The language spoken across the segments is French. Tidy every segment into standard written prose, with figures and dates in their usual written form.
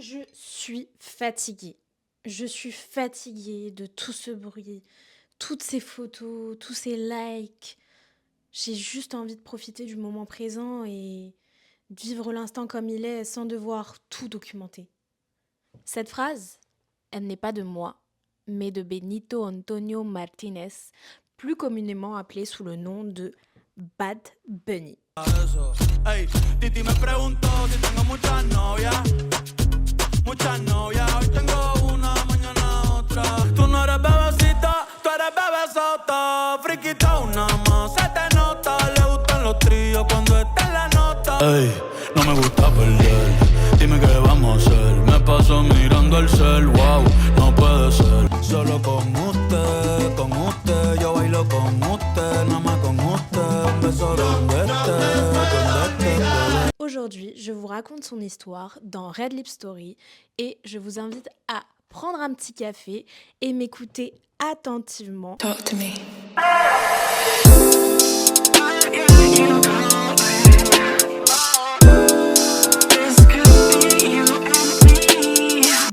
Je suis fatiguée. Je suis fatiguée de tout ce bruit, toutes ces photos, tous ces likes. J'ai juste envie de profiter du moment présent et de vivre l'instant comme il est sans devoir tout documenter. Cette phrase, elle n'est pas de moi, mais de Benito Antonio Martinez, plus communément appelé sous le nom de Bad Bunny. Eso. Ey, Titi me preguntó si tengo muchas novias. Hoy tengo una, mañana otra. Tú no eres bebecita, tú eres bebesota. Friquita una más, se te nota. Le gustan los tríos cuando está en la nota. Ey, no me gusta perder. Dime qué vamos a hacer. Me paso mirando el cel, wow, no puede ser. Solo con usted, yo bailo con usted, nada más con usted. Un beso con este. Aujourd'hui, je vous raconte son histoire dans Red Lip Story et je vous invite à prendre un petit café et m'écouter attentivement. Talk to me.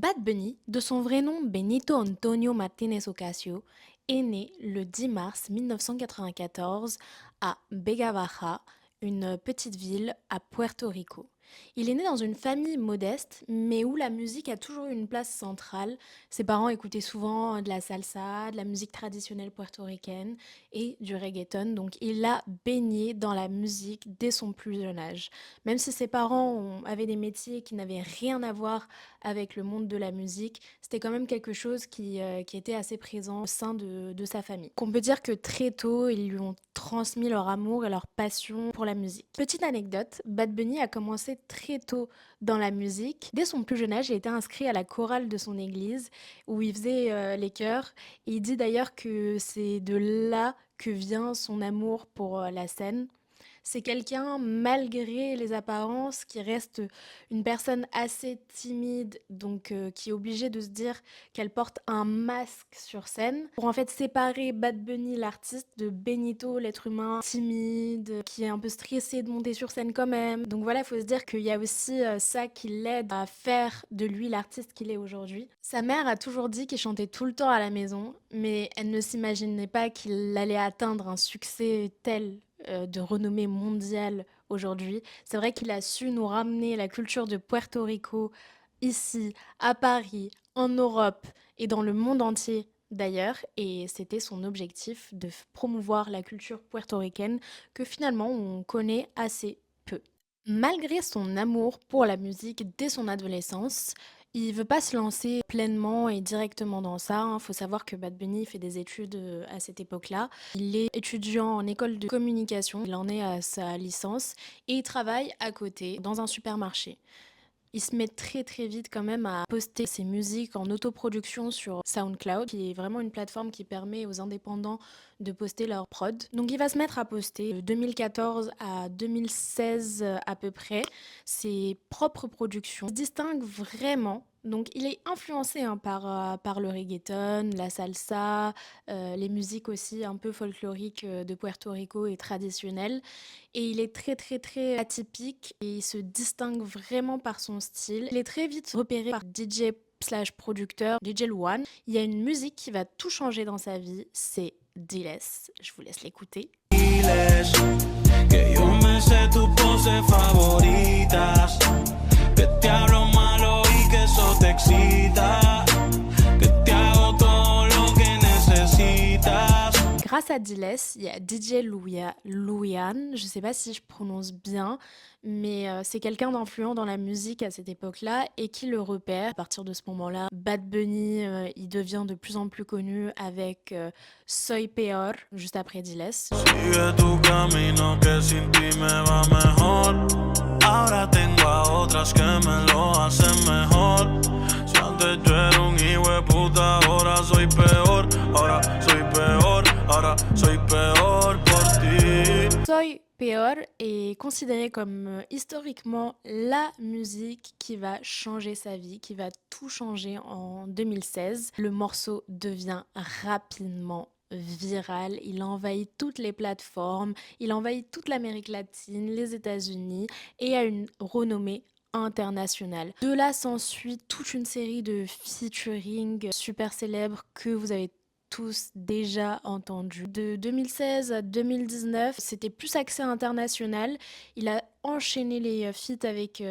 Bad Bunny, de son vrai nom Benito Antonio Martinez Ocasio, est né le 10 mars 1994 à Vega Baja, une petite ville à Puerto Rico. Il est né dans une famille modeste, mais où la musique a toujours eu une place centrale. Ses parents écoutaient souvent de la salsa, de la musique traditionnelle portoricaine et du reggaeton, donc il a baigné dans la musique dès son plus jeune âge. Même si ses parents avaient des métiers qui n'avaient rien à voir avec le monde de la musique, c'était quand même quelque chose qui était assez présent au sein de sa famille. On peut dire que très tôt, ils lui ont transmis leur amour et leur passion pour la musique. Petite anecdote, Bad Bunny a commencé très tôt dans la musique. Dès son plus jeune âge, il a été inscrit à la chorale de son église où il faisait les chœurs. Et il dit d'ailleurs que c'est de là que vient son amour pour la scène. C'est quelqu'un, malgré les apparences, qui reste une personne assez timide, donc qui est obligée de se dire qu'elle porte un masque sur scène, pour en fait séparer Bad Bunny, l'artiste, de Benito, l'être humain timide, qui est un peu stressé de monter sur scène quand même. Donc voilà, il faut se dire qu'il y a aussi ça qui l'aide à faire de lui l'artiste qu'il est aujourd'hui. Sa mère a toujours dit qu'il chantait tout le temps à la maison, mais elle ne s'imaginait pas qu'il allait atteindre un succès tel de renommée mondiale aujourd'hui. C'est vrai qu'il a su nous ramener la culture de Puerto Rico ici, à Paris, en Europe et dans le monde entier d'ailleurs. Et c'était son objectif de promouvoir la culture puertoricaine que finalement on connaît assez peu. Malgré son amour pour la musique dès son adolescence, il veut pas se lancer pleinement et directement dans ça. Faut savoir que Bad Bunny fait des études à cette époque-là. Il est étudiant en école de communication. Il en est à sa licence et il travaille à côté dans un supermarché. Il se met très très vite quand même à poster ses musiques en autoproduction sur SoundCloud, qui est vraiment une plateforme qui permet aux indépendants de poster leurs prod. Donc il va se mettre à poster de 2014 à 2016 à peu près ses propres productions. Il se distingue vraiment. Donc il est influencé par le reggaeton, la salsa, les musiques aussi un peu folkloriques de Puerto Rico et traditionnelles. Et il est très très très atypique et il se distingue vraiment par son style. Il est très vite repéré par DJ slash producteur DJ Luan. Il y a une musique qui va tout changer dans sa vie, c'est Diles. Je vous laisse l'écouter. Diles que yo me sé tus poses favoritas, que te hablo malo y que eso te excita, que te hago todo lo que necesitas. Grâce à Diles, il y a DJ Luyan, je sais pas si je prononce bien, mais c'est quelqu'un d'influent dans la musique à cette époque-là et qui le repère. À partir de ce moment-là, Bad Bunny, il devient de plus en plus connu avec Soy Peor, juste après Diles. Sigue tu camino que sin ti me va mejor. Ahora tengo a otras que me lo hacen mejor. Si antes yo era un hijo de puta, ahora soy peor. Ahora soy peor, ahora soy peor por ti. Soy Peor est considéré comme historiquement la musique qui va changer sa vie, qui va tout changer en 2016. Le morceau devient rapidement viral, il envahit toutes les plateformes, il envahit toute l'Amérique latine, les États-Unis et a une renommée international. De là s'ensuit toute une série de featuring super célèbres que vous avez tous déjà entendus. De 2016 à 2019, c'était plus axé international. Il a enchaîné les feats avec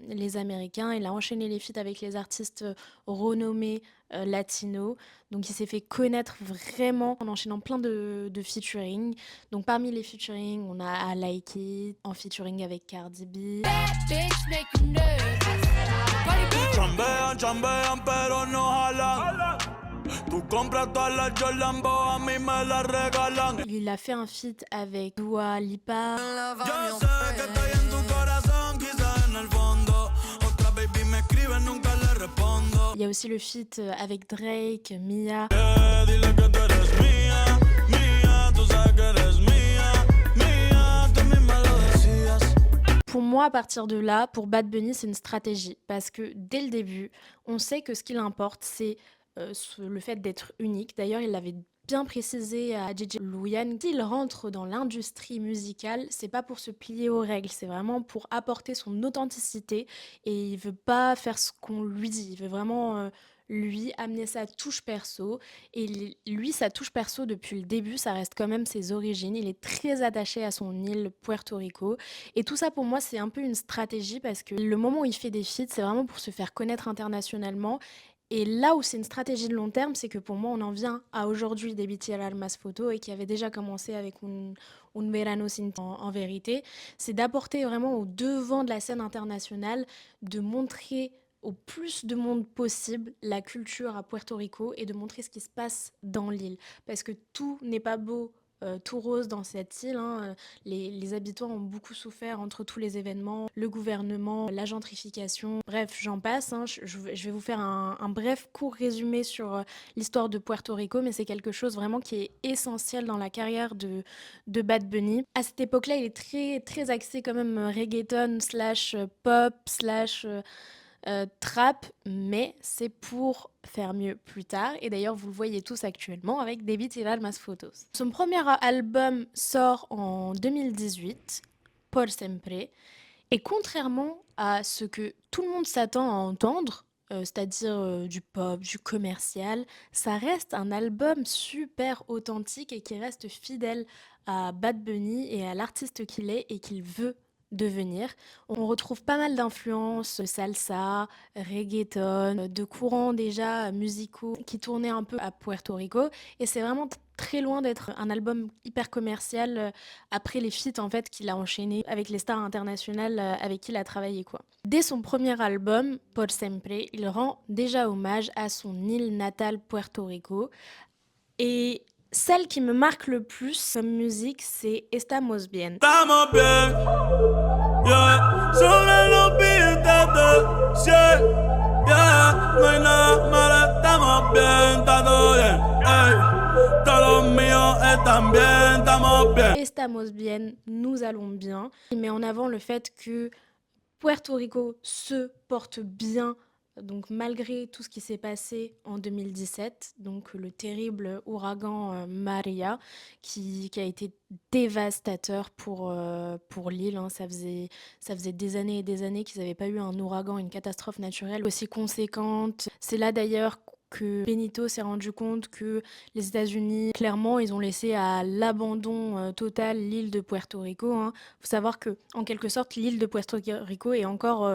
les Américains, il a enchaîné les feats avec les artistes renommés latinos. Donc il s'est fait connaître vraiment en enchaînant plein de featuring. Donc parmi les featuring, on a I Like It en featuring avec Cardi B. Chambean, chambean, pero no jalan. Tú compras todas las Jolambo, a mí me las regalan. Il a fait un feat avec Dua Lipa. Yo sé que estoy en tu corazón, quizás en el fondo. Otra baby me escribe, nunca le respondo. Il y a aussi le feat avec Drake, Mia. Dile que tú eres mía, mía, tú sabes que eres mía, mía, tú misma lo decías. Pour moi, à partir de là, pour Bad Bunny, c'est une stratégie. Parce que dès le début, on sait que ce qui l'importe, c'est le fait d'être unique. D'ailleurs, il l'avait bien précisé à DJ Luyan. S'il rentre dans l'industrie musicale, c'est pas pour se plier aux règles, c'est vraiment pour apporter son authenticité et il veut pas faire ce qu'on lui dit. Il veut vraiment lui amener sa touche perso et lui sa touche perso depuis le début, ça reste quand même ses origines. Il est très attaché à son île Puerto Rico et tout ça pour moi c'est un peu une stratégie parce que le moment où il fait des feats, c'est vraiment pour se faire connaître internationalement. Et là où c'est une stratégie de long terme, c'est que pour moi, on en vient à aujourd'hui des BTL Almas Photo et qui avait déjà commencé avec un Verano Sin Ti en vérité, c'est d'apporter vraiment au devant de la scène internationale, de montrer au plus de monde possible la culture à Puerto Rico et de montrer ce qui se passe dans l'île. Parce que tout n'est pas beau, tout rose dans cette île, hein. Les habitants ont beaucoup souffert entre tous les événements, le gouvernement, la gentrification, bref, j'en passe, hein. Je vais vous faire un bref court résumé sur l'histoire de Puerto Rico, mais c'est quelque chose vraiment qui est essentiel dans la carrière de Bad Bunny. À cette époque-là, il est très, très axé quand même reggaeton slash pop slash trap, mais c'est pour faire mieux plus tard. Et d'ailleurs, vous le voyez tous actuellement avec David y Almas Photos. Son premier album sort en 2018, Por Sempre. Et contrairement à ce que tout le monde s'attend à entendre, c'est-à-dire du pop, du commercial, ça reste un album super authentique et qui reste fidèle à Bad Bunny et à l'artiste qu'il est et qu'il veut devenir. On retrouve pas mal d'influences salsa, reggaeton, de courants déjà musicaux qui tournaient un peu à Puerto Rico et c'est vraiment très loin d'être un album hyper commercial après les feats en fait qu'il a enchaîné avec les stars internationales avec qui il a travaillé quoi. Dès son premier album, Por Sempre, il rend déjà hommage à son île natale Puerto Rico et celle qui me marque le plus comme musique, c'est Estamos Bien. Estamos bien, yeah. Sobre los billetes de 100, yeah. No hay nada malo, estamos bien, está todo bien, ey. Todos los míos están bien, estamos bien. Estamos Bien, nous allons bien. Il met en avant le fait que Puerto Rico se porte bien, donc malgré tout ce qui s'est passé en 2017, donc le terrible ouragan Maria qui a été dévastateur pour l'île, hein. Ça faisait des années et des années qu'ils n'avaient pas eu un ouragan, une catastrophe naturelle aussi conséquente. C'est là d'ailleurs que Benito s'est rendu compte que les États-Unis, clairement, ils ont laissé à l'abandon total l'île de Puerto Rico, hein. Faut savoir que, en quelque sorte, l'île de Puerto Rico est encore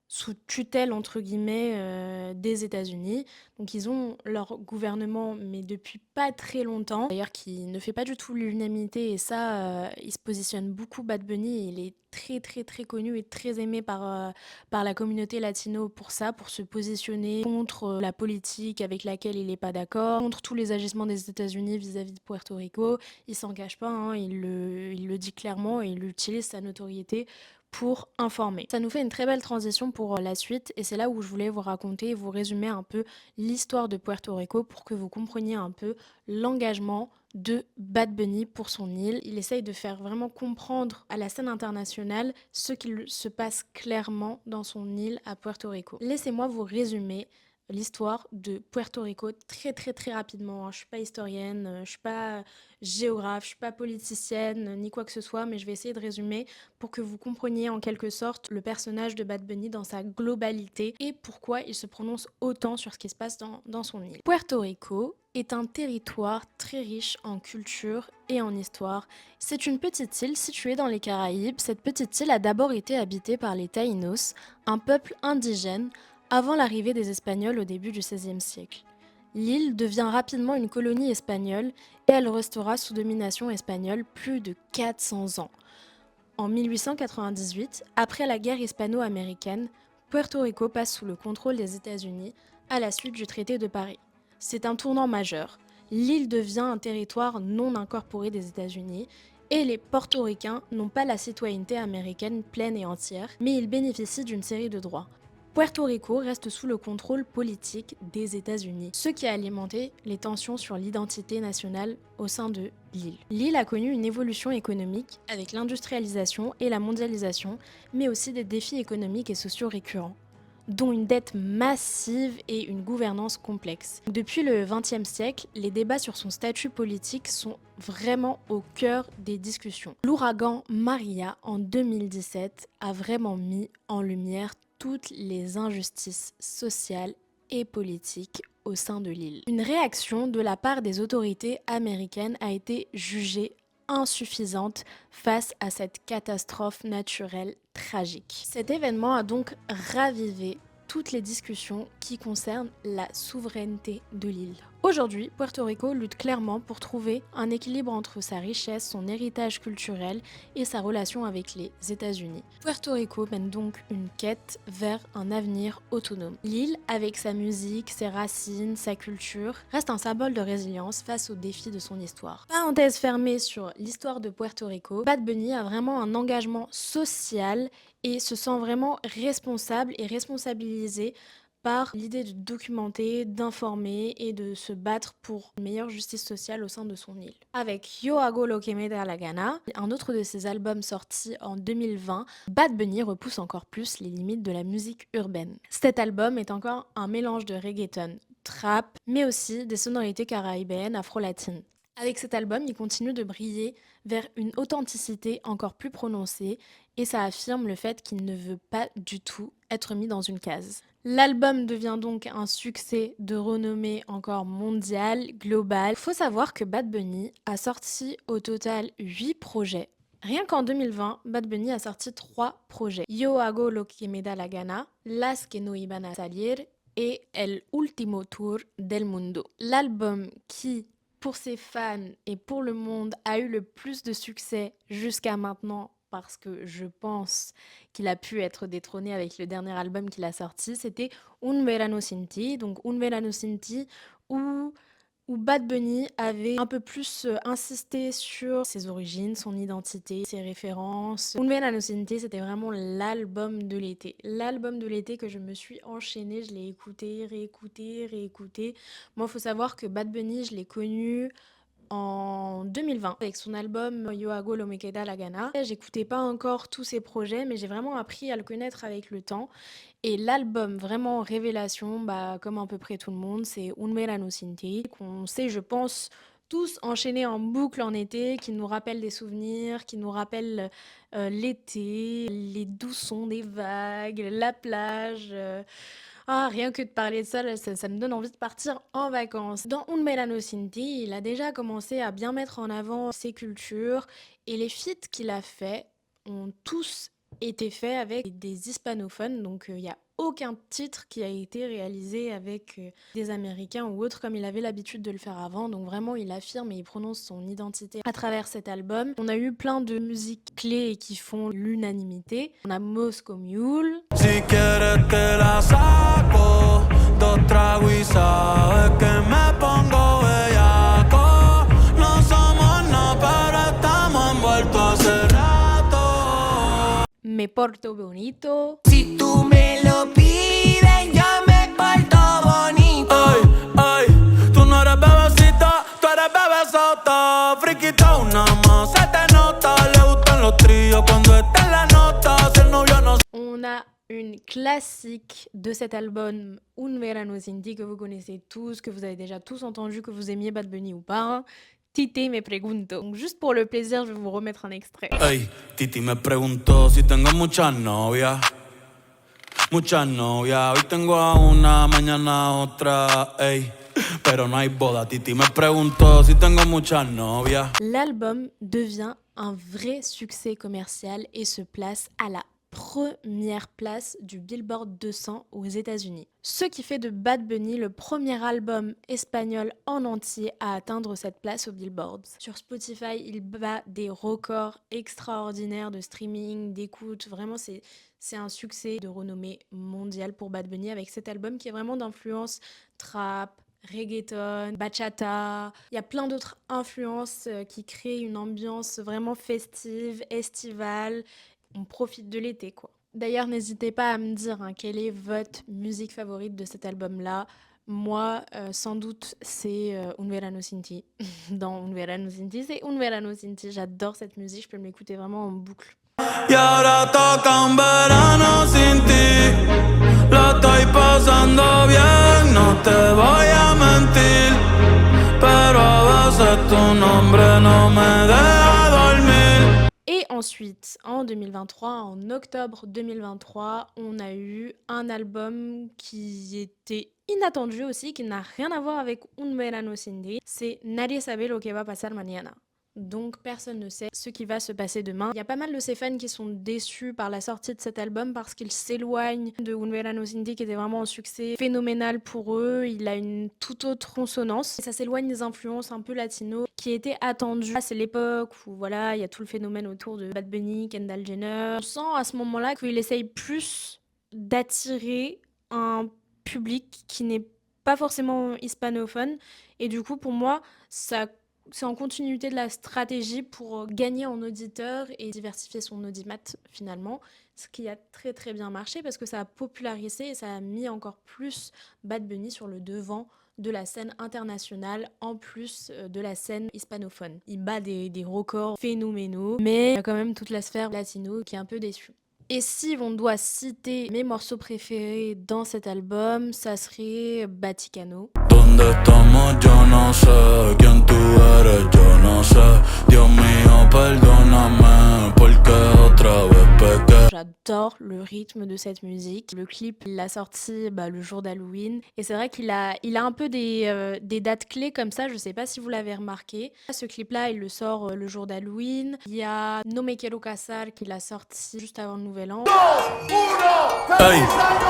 sous tutelle entre guillemets des États-Unis. Donc ils ont leur gouvernement, mais depuis pas très longtemps. D'ailleurs, qui ne fait pas du tout l'unanimité et ça, il se positionne beaucoup Bad Bunny. Il est très très très connu et très aimé par la communauté latino pour ça, pour se positionner contre la politique avec laquelle il n'est pas d'accord, contre tous les agissements des États-Unis vis-à-vis de Puerto Rico. Il s'en cache pas, hein, il le dit clairement et il utilise sa notoriété pour informer. Ça nous fait une très belle transition pour la suite et c'est là où je voulais vous raconter et vous résumer un peu l'histoire de Puerto Rico pour que vous compreniez un peu l'engagement de Bad Bunny pour son île. Il essaye de faire vraiment comprendre à la scène internationale ce qu'il se passe clairement dans son île à Puerto Rico. Laissez-moi vous résumer l'histoire de Puerto Rico très très très rapidement, hein. Je suis pas historienne, je suis pas géographe, je suis pas politicienne, ni quoi que ce soit, mais je vais essayer de résumer pour que vous compreniez en quelque sorte le personnage de Bad Bunny dans sa globalité et pourquoi il se prononce autant sur ce qui se passe dans son île. Puerto Rico est un territoire très riche en culture et en histoire. C'est une petite île située dans les Caraïbes. Cette petite île a d'abord été habitée par les Taínos, un peuple indigène, avant l'arrivée des Espagnols au début du XVIe siècle. L'île devient rapidement une colonie espagnole et elle restera sous domination espagnole plus de 400 ans. En 1898, après la guerre hispano-américaine, Puerto Rico passe sous le contrôle des États-Unis à la suite du traité de Paris. C'est un tournant majeur. L'île devient un territoire non incorporé des États-Unis et les portoricains n'ont pas la citoyenneté américaine pleine et entière, mais ils bénéficient d'une série de droits. Puerto Rico reste sous le contrôle politique des États-Unis, ce qui a alimenté les tensions sur l'identité nationale au sein de l'île. L'île a connu une évolution économique avec l'industrialisation et la mondialisation, mais aussi des défis économiques et sociaux récurrents, dont une dette massive et une gouvernance complexe. Depuis le XXe siècle, les débats sur son statut politique sont vraiment au cœur des discussions. L'ouragan Maria en 2017 a vraiment mis en lumière toutes les injustices sociales et politiques au sein de l'île. Une réaction de la part des autorités américaines a été jugée insuffisante face à cette catastrophe naturelle tragique. Cet événement a donc ravivé toutes les discussions qui concernent la souveraineté de l'île. Aujourd'hui, Puerto Rico lutte clairement pour trouver un équilibre entre sa richesse, son héritage culturel et sa relation avec les États-Unis. Puerto Rico mène donc une quête vers un avenir autonome. L'île, avec sa musique, ses racines, sa culture, reste un symbole de résilience face aux défis de son histoire. Parenthèse fermée sur l'histoire de Puerto Rico, Bad Bunny a vraiment un engagement social et se sent vraiment responsable et responsabilisé par l'idée de documenter, d'informer et de se battre pour une meilleure justice sociale au sein de son île. Avec Yo hago lo que me da la gana, un autre de ses albums sortis en 2020, Bad Bunny repousse encore plus les limites de la musique urbaine. Cet album est encore un mélange de reggaeton, trap, mais aussi des sonorités caribéennes afro-latines. Avec cet album, il continue de briller vers une authenticité encore plus prononcée et ça affirme le fait qu'il ne veut pas du tout être mis dans une case. L'album devient donc un succès de renommée encore mondiale, globale. Il faut savoir que Bad Bunny a sorti au total 8 projets. Rien qu'en 2020, Bad Bunny a sorti 3 projets. Yo hago lo que me da la gana, Las que no iban a salir et El último tour del mundo. L'album qui, pour ses fans et pour le monde, a eu le plus de succès jusqu'à maintenant, parce que je pense qu'il a pu être détrôné avec le dernier album qu'il a sorti, c'était Un Verano Sin Ti, donc Un Verano Sin Ti, où Bad Bunny avait un peu plus insisté sur ses origines, son identité, ses références. Un Verano Sin Ti, c'était vraiment l'album de l'été. L'album de l'été que je me suis enchaînée, je l'ai écouté, réécouté. Moi, il faut savoir que Bad Bunny, je l'ai connu en 2020 avec son album Yo hago lo me queda la gana. J'écoutais pas encore tous ses projets, mais j'ai vraiment appris à le connaître avec le temps. Et l'album vraiment révélation, comme à peu près tout le monde, c'est Un Verano Sin Ti, qu'on sait, je pense, tous enchaînés en boucle en été, qui nous rappellent des souvenirs, qui nous rappellent l'été, les doux sons des vagues, la plage. Rien que de parler de ça, là, ça me donne envie de partir en vacances. Dans Un Verano Sin Ti, il a déjà commencé à bien mettre en avant ses cultures et les feats qu'il a fait ont tous été faits avec des hispanophones, donc il n'y a aucun titre qui a été réalisé avec des Américains ou autres comme il avait l'habitude de le faire avant, donc vraiment il affirme et il prononce son identité à travers cet album. On a eu plein de musiques clés qui font l'unanimité. On a Moscow Mule. Si quieres te la saco, 2 tragos y sabes que me pongo bellaco. No somos nada, pero estamos envueltos hace rato. Me porto bonito. Si tú me lo pides, yo me porto bonito. Ay, tú no eres bebecita, tú eres bebesota. Friquita una más, se te nota. Le gustan los tríos cuando está en la nota. Si el novio no... On a une classique de cet album Un Verano Sin Ti que vous connaissez tous, que vous avez déjà tous entendu, que vous aimiez Bad Bunny ou pas, hein. Titi me pregunto. Donc juste pour le plaisir, je vais vous remettre un extrait. Ey, Titi me preguntó si tengo muchas novias. Muchas novias, hoy tengo a una, mañana a otra, ey. Pero no hay boda, Titi me preguntó si tengo muchas novias. L'album devient un vrai succès commercial et se place à la première place du Billboard 200 aux États-Unis. Ce qui fait de Bad Bunny le premier album espagnol en entier à atteindre cette place au Billboard. Sur Spotify, il bat des records extraordinaires de streaming, d'écoute. Vraiment, c'est un succès de renommée mondiale pour Bad Bunny avec cet album qui est vraiment d'influence trap, reggaeton, bachata. Il y a plein d'autres influences qui créent une ambiance vraiment festive, estivale. On profite de l'été, quoi. D'ailleurs, n'hésitez pas à me dire quelle est votre musique favorite de cet album-là. Moi, sans doute, c'est Un Verano Sin Ti. Dans Un Verano Sin Ti, c'est Un Verano Sin Ti. J'adore cette musique, je peux m'écouter vraiment en boucle. Y ahora toca un verano sin ti. La estoy pasando bien, no te voy a mentir. Pero a veces tu nombre no me deja dormir. Et ensuite, en 2023, en octobre 2023, on a eu un album qui était inattendu aussi, qui n'a rien à voir avec Un Verano Sin Ti. C'est Nadie sabe lo que va pasar mañana. Donc personne ne sait ce qui va se passer demain. Il y a pas mal de ses fans qui sont déçus par la sortie de cet album parce qu'il s'éloigne de Un Verano Sin Ti qui était vraiment un succès phénoménal pour eux. Il a une toute autre consonance. Et ça s'éloigne des influences un peu latino qui étaient attendues. C'est l'époque où voilà, il y a tout le phénomène autour de Bad Bunny, Kendall Jenner. On sent à ce moment-là qu'il essaye plus d'attirer un public qui n'est pas forcément hispanophone. Et du coup, pour moi, c'est en continuité de la stratégie pour gagner en auditeurs et diversifier son audimat finalement, ce qui a très très bien marché parce que ça a popularisé et ça a mis encore plus Bad Bunny sur le devant de la scène internationale en plus de la scène hispanophone. Il bat des records phénoménaux, mais il y a quand même toute la sphère latino qui est un peu déçue. Et si on doit citer mes morceaux préférés dans cet album, ça serait Vaticano. ¿Dónde estamos? Yo no sé quién tú eres, yo no sé. Dios mío, perdóname, porque otra vez pequé. J'adore le rythme de cette musique. Le clip, il l'a sorti le jour d'Halloween. Et c'est vrai qu'il a un peu des dates clés comme ça. Je sais pas si vous l'avez remarqué. Ce clip-là, il le sort le jour d'Halloween. Il y a No Me Quiero Casar qu'il a sorti juste avant le Nouvel An. Ey,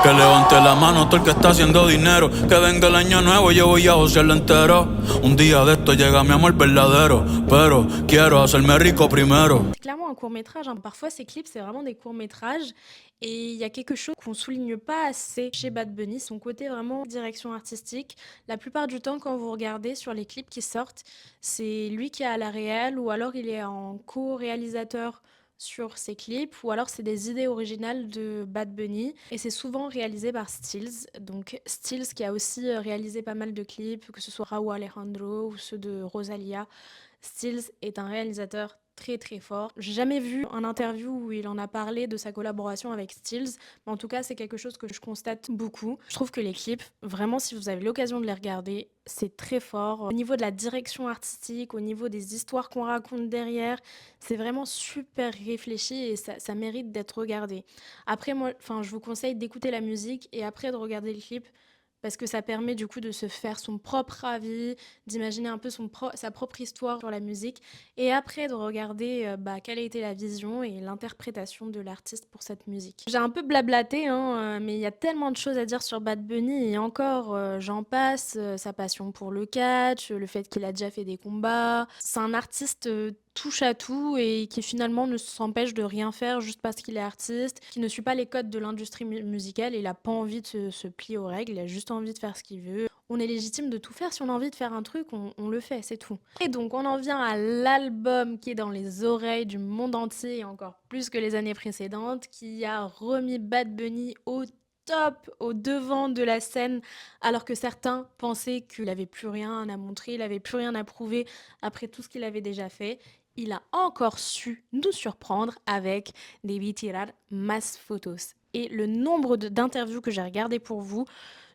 que levante la mano todo el que está haciendo dinero. Que venga el año nuevo, yo voy a josearlo entero. Un día de esto llega mi amor verdadero. Pero quiero hacerme rico primero. C'est clairement un court-métrage. Parfois, ces clips, c'est vraiment des courts-métrages. Et il y a quelque chose qu'on souligne pas assez chez Bad Bunny, son côté vraiment direction artistique. La plupart du temps, quand vous regardez sur les clips qui sortent, c'est lui qui est à la réal ou alors il est en co-réalisateur sur ses clips ou alors c'est des idées originales de Bad Bunny et c'est souvent réalisé par Stills. Donc Stills qui a aussi réalisé pas mal de clips, que ce soit Rauw Alejandro ou ceux de Rosalia. Stills est un réalisateur très très fort. J'ai jamais vu un interview où il en a parlé de sa collaboration avec Stills, mais en tout cas c'est quelque chose que je constate beaucoup. Je trouve que les clips, vraiment si vous avez l'occasion de les regarder, c'est très fort. Au niveau de la direction artistique, au niveau des histoires qu'on raconte derrière, c'est vraiment super réfléchi et ça mérite d'être regardé. Après moi, je vous conseille d'écouter la musique et après de regarder le clip parce que ça permet du coup de se faire son propre avis, d'imaginer un peu sa propre histoire sur la musique et après de regarder quelle a été la vision et l'interprétation de l'artiste pour cette musique. J'ai un peu blablaté, mais il y a tellement de choses à dire sur Bad Bunny et encore j'en passe, sa passion pour le catch, le fait qu'il a déjà fait des combats. C'est un artiste touche à tout et qui finalement ne s'empêche de rien faire juste parce qu'il est artiste, qui ne suit pas les codes de l'industrie musicale et il a pas envie de se plier aux règles, il a juste envie de faire ce qu'il veut. On est légitime de tout faire, si on a envie de faire un truc, on le fait, c'est tout. Et donc on en vient à l'album qui est dans les oreilles du monde entier et encore plus que les années précédentes, qui a remis Bad Bunny au top, au devant de la scène, alors que certains pensaient qu'il n'avait plus rien à montrer, il n'avait plus rien à prouver après tout ce qu'il avait déjà fait. Il a encore su nous surprendre avec Debí tirar más fotos. et le nombre d'interviews que j'ai regardées pour vous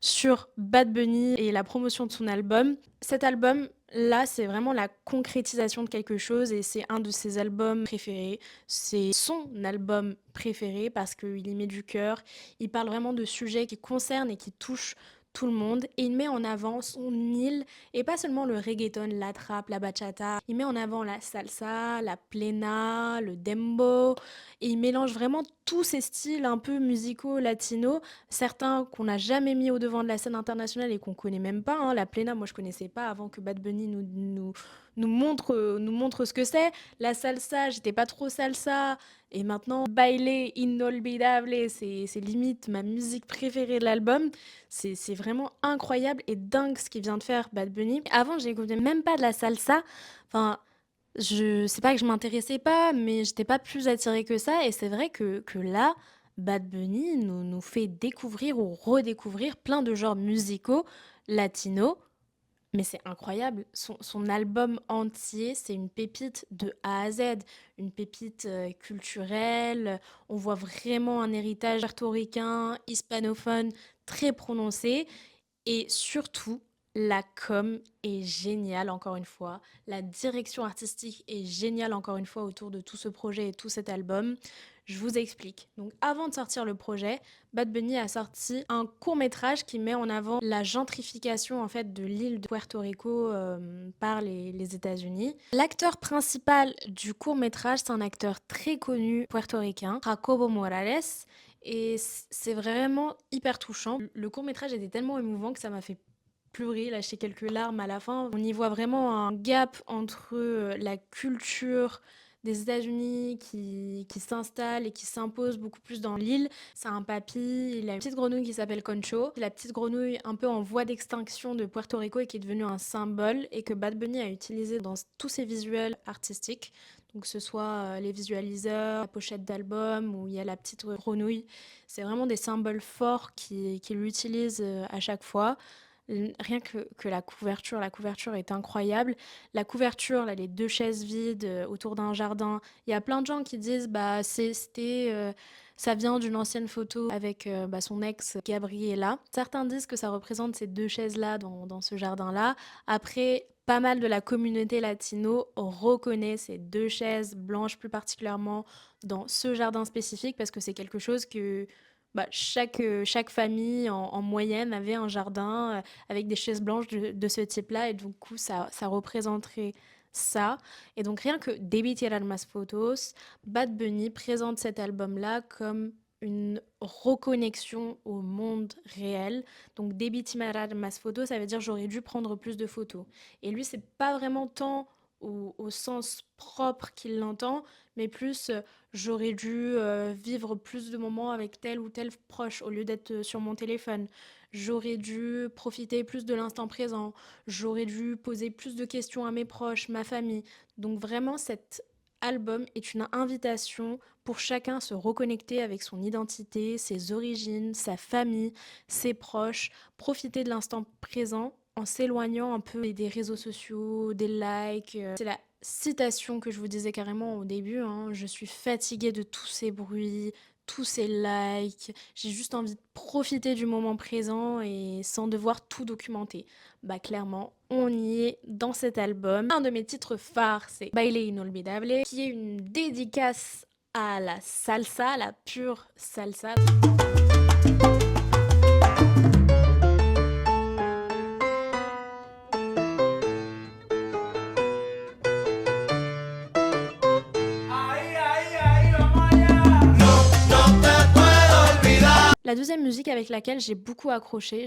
sur Bad Bunny et la promotion de son album. Cet album-là, c'est vraiment la concrétisation de quelque chose et c'est un de ses albums préférés. C'est son album préféré parce qu'il y met du cœur. Il parle vraiment de sujets qui concernent et qui touchent tout le monde et il met en avant son île et pas seulement le reggaeton, la trap, la bachata. Il met en avant la salsa, la plena, le dembo et il mélange vraiment tous ces styles un peu musicaux latinos, certains qu'on n'a jamais mis au devant de la scène internationale et qu'on connaît même pas, hein. La plena, moi je connaissais pas avant que Bad Bunny nous montre ce que c'est. La salsa, j'étais pas trop salsa. Et maintenant, Baile Inolvidable, c'est limite ma musique préférée de l'album. C'est vraiment incroyable et dingue ce qu'il vient de faire, Bad Bunny. Avant, j'écoutais même pas de la salsa. Enfin, c'est pas que je m'intéressais pas, mais j'étais pas plus attirée que ça. Et c'est vrai que là, Bad Bunny nous fait découvrir ou redécouvrir plein de genres musicaux latinos, mais c'est incroyable. Son album entier, c'est une pépite de A à Z, une pépite culturelle. On voit vraiment un héritage portoricain, hispanophone très prononcé. Et surtout, la com est géniale, encore une fois. La direction artistique est géniale, encore une fois, autour de tout ce projet et tout cet album. Je vous explique. Donc, avant de sortir le projet, Bad Bunny a sorti un court-métrage qui met en avant la gentrification en fait de l'île de Puerto Rico par les États-Unis. L'acteur principal du court-métrage, c'est un acteur très connu puertoricain, Jacobo Morales. Et c'est vraiment hyper touchant. Le court-métrage était tellement émouvant que ça m'a fait pleurer, lâcher quelques larmes à la fin. On y voit vraiment un gap entre la culture des États-Unis qui s'installe et qui s'impose beaucoup plus dans l'île. C'est un papy, il a une petite grenouille qui s'appelle Concho. C'est la petite grenouille un peu en voie d'extinction de Puerto Rico et qui est devenue un symbole et que Bad Bunny a utilisé dans tous ses visuels artistiques. Donc que ce soit les visualiseurs, la pochette d'album où il y a la petite grenouille. C'est vraiment des symboles forts qu'il utilise à chaque fois. Rien que la couverture est incroyable. La couverture, là, les deux chaises vides autour d'un jardin. Il y a plein de gens qui disent bah ça vient d'une ancienne photo avec son ex Gabriela. Certains disent que ça représente ces deux chaises-là dans ce jardin-là. Après, pas mal de la communauté latino reconnaît ces deux chaises blanches plus particulièrement dans ce jardin spécifique parce que c'est quelque chose que chaque famille en moyenne avait un jardin avec des chaises blanches de ce type-là et du coup ça représenterait ça. Et donc rien que Debí tirar más fotos, Bad Bunny présente cet album-là comme une reconnexion au monde réel. Donc Debí tirar más fotos, ça veut dire j'aurais dû prendre plus de photos. Et lui, c'est pas vraiment tant au sens propre qu'il l'entend, mais plus j'aurais dû vivre plus de moments avec tel ou tel proche au lieu d'être sur mon téléphone. J'aurais dû profiter plus de l'instant présent. J'aurais dû poser plus de questions à mes proches, ma famille. Donc vraiment, cet album est une invitation pour chacun à se reconnecter avec son identité, ses origines, sa famille, ses proches, profiter de l'instant présent en s'éloignant un peu des réseaux sociaux, des likes. C'est la citation que je vous disais carrément au début, hein. Je suis fatiguée de tous ces bruits, tous ces likes. J'ai juste envie de profiter du moment présent et sans devoir tout documenter. Bah clairement, on y est dans cet album. Un de mes titres phares, c'est Baile Inolvidable, qui est une dédicace à la salsa, la pure salsa. La deuxième musique avec laquelle j'ai beaucoup accroché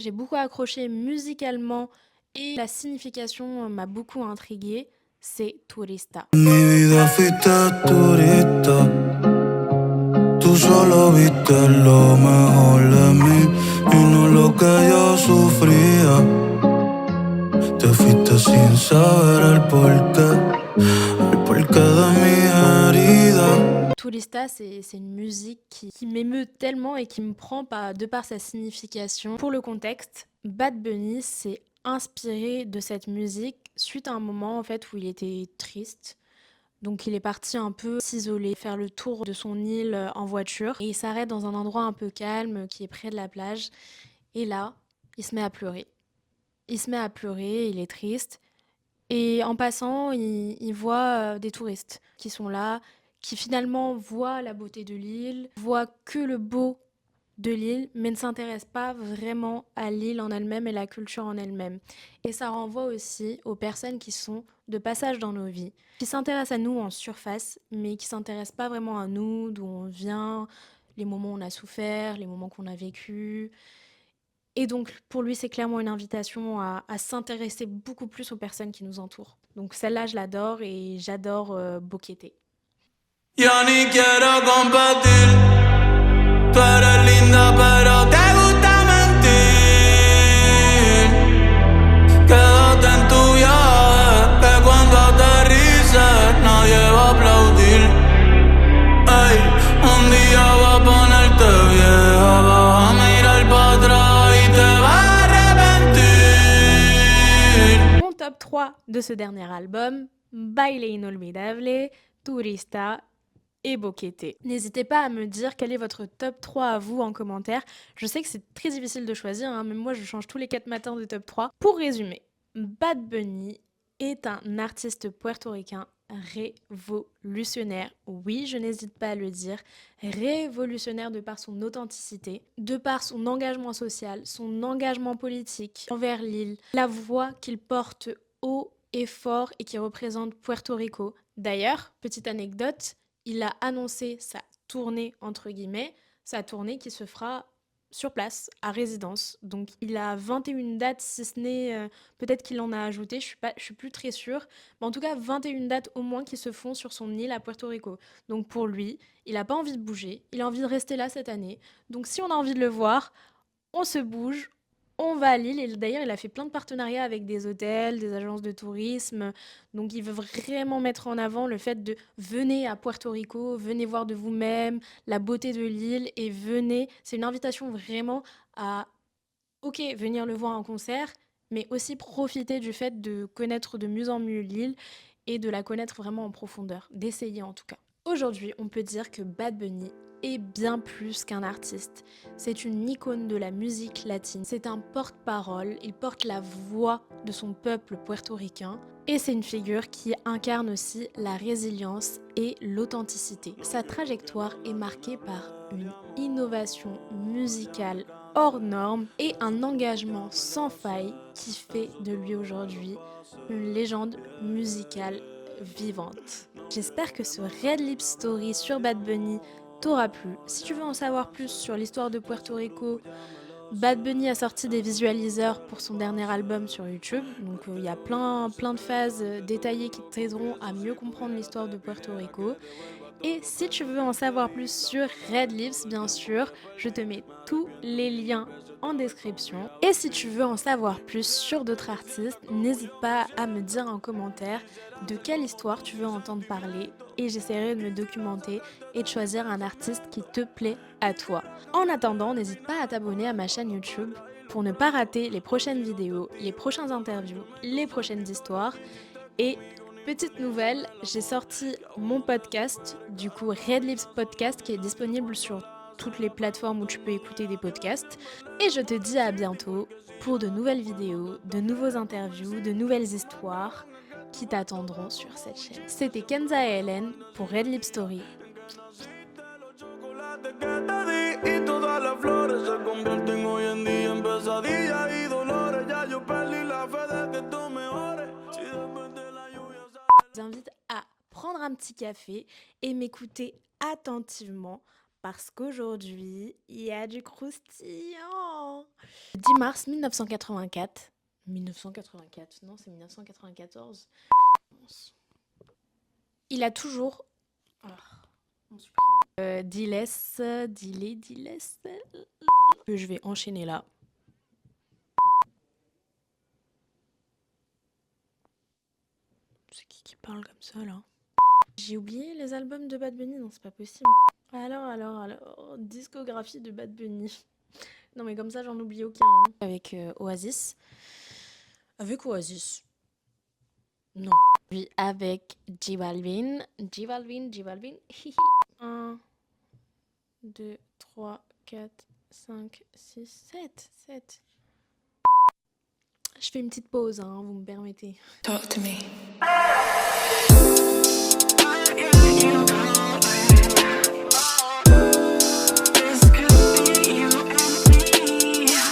musicalement et la signification m'a beaucoup intriguée, c'est Turista. Mi vida fuiste turista, tú solo viste lo mejor de mí y no lo que yo sufría. Te fuiste sin saber el porqué de mi herida. Turista, c'est une musique qui m'émeut tellement et qui me prend de par sa signification. Pour le contexte, Bad Bunny s'est inspiré de cette musique suite à un moment en fait où il était triste. Donc il est parti un peu s'isoler, faire le tour de son île en voiture. Et il s'arrête dans un endroit un peu calme qui est près de la plage. Et là, il se met à pleurer. Il se met à pleurer, il est triste. Et en passant, il voit des touristes qui sont là, qui finalement voient la beauté de l'île, voient que le beau de l'île, mais ne s'intéressent pas vraiment à l'île en elle-même et la culture en elle-même. Et ça renvoie aussi aux personnes qui sont de passage dans nos vies, qui s'intéressent à nous en surface, mais qui s'intéressent pas vraiment à nous, d'où on vient, les moments où on a souffert, les moments qu'on a vécus. Et donc, pour lui, c'est clairement une invitation à s'intéresser beaucoup plus aux personnes qui nous entourent. Donc celle-là, je l'adore et j'adore Boquete. Yo ni quiero competir. Tú eres linda, pero te gusta mentir. Quédate en tu viaje, que cuando aterrices nadie va a aplaudir. Ey, un día va a ponerte vieja, vas a mirar para atrás y te vas a arrepentir. Mon top 3 de ce dernier album, Baile Inolvidable, Turista et Boquete. N'hésitez pas à me dire quel est votre top 3 à vous en commentaire. Je sais que c'est très difficile de choisir, hein, même moi je change tous les 4 matins de top 3. Pour résumer, Bad Bunny est un artiste puertoricain révolutionnaire. Oui, je n'hésite pas à le dire. Révolutionnaire de par son authenticité, de par son engagement social, son engagement politique envers l'île, la voix qu'il porte haut et fort et qui représente Puerto Rico. D'ailleurs, petite anecdote, il a annoncé sa tournée, entre guillemets, sa tournée qui se fera sur place, à résidence. Donc il a 21 dates, si ce n'est peut-être qu'il en a ajouté, je suis plus très sûre. Mais en tout cas, 21 dates au moins qui se font sur son île à Puerto Rico. Donc pour lui, il n'a pas envie de bouger, il a envie de rester là cette année. Donc si on a envie de le voir, on se bouge, on va à Lille. Et d'ailleurs, il a fait plein de partenariats avec des hôtels, des agences de tourisme. Donc il veut vraiment mettre en avant le fait de venez à Puerto Rico, venez voir de vous-même la beauté de l'île et venez. C'est une invitation vraiment à, ok, venir le voir en concert, mais aussi profiter du fait de connaître de mieux en mieux l'île et de la connaître vraiment en profondeur, d'essayer en tout cas. Aujourd'hui, on peut dire que Bad Bunny est bien plus qu'un artiste. C'est une icône de la musique latine. C'est un porte-parole. Il porte la voix de son peuple puertoricain. Et c'est une figure qui incarne aussi la résilience et l'authenticité. Sa trajectoire est marquée par une innovation musicale hors norme et un engagement sans faille qui fait de lui aujourd'hui une légende musicale vivante. J'espère que ce Red Lip Story sur Bad Bunny t'aura plu. Si tu veux en savoir plus sur l'histoire de Puerto Rico, Bad Bunny a sorti des visualiseurs pour son dernier album sur YouTube. Donc il y a plein de phases détaillées qui t'aideront à mieux comprendre l'histoire de Puerto Rico. Et si tu veux en savoir plus sur Red Lips, bien sûr, je te mets tous les liens en description. Et si tu veux en savoir plus sur d'autres artistes, n'hésite pas à me dire en commentaire de quelle histoire tu veux entendre parler et j'essaierai de me documenter et de choisir un artiste qui te plaît à toi. En attendant, n'hésite pas à t'abonner à ma chaîne YouTube pour ne pas rater les prochaines vidéos, les prochaines interviews, les prochaines histoires. Et petite nouvelle, j'ai sorti mon podcast, du coup Red Lips Podcast, qui est disponible sur toutes les plateformes où tu peux écouter des podcasts. Et je te dis à bientôt pour de nouvelles vidéos, de nouveaux interviews, de nouvelles histoires qui t'attendront sur cette chaîne. C'était Kenza et Hélène pour Red Lip Story. Je vous invite à prendre un petit café et m'écouter attentivement parce qu'aujourd'hui, il y a du croustillant. Le 10 mars 1984. 1984, non, c'est 1994. Il a toujours... Diles. Je vais enchaîner là. C'est qui parle comme ça là? J'ai oublié les albums de Bad Bunny, non c'est pas possible. Alors, discographie de Bad Bunny. Non mais comme ça j'en oublie aucun. Hein. Avec Oasis. Avec Oasis. Non. Puis avec J Balvin. J Balvin, J Balvin. 1, 2, 3, 4, 5, 6, 7. 7. Je fais une petite pause, hein, vous me permettez. Talk to me.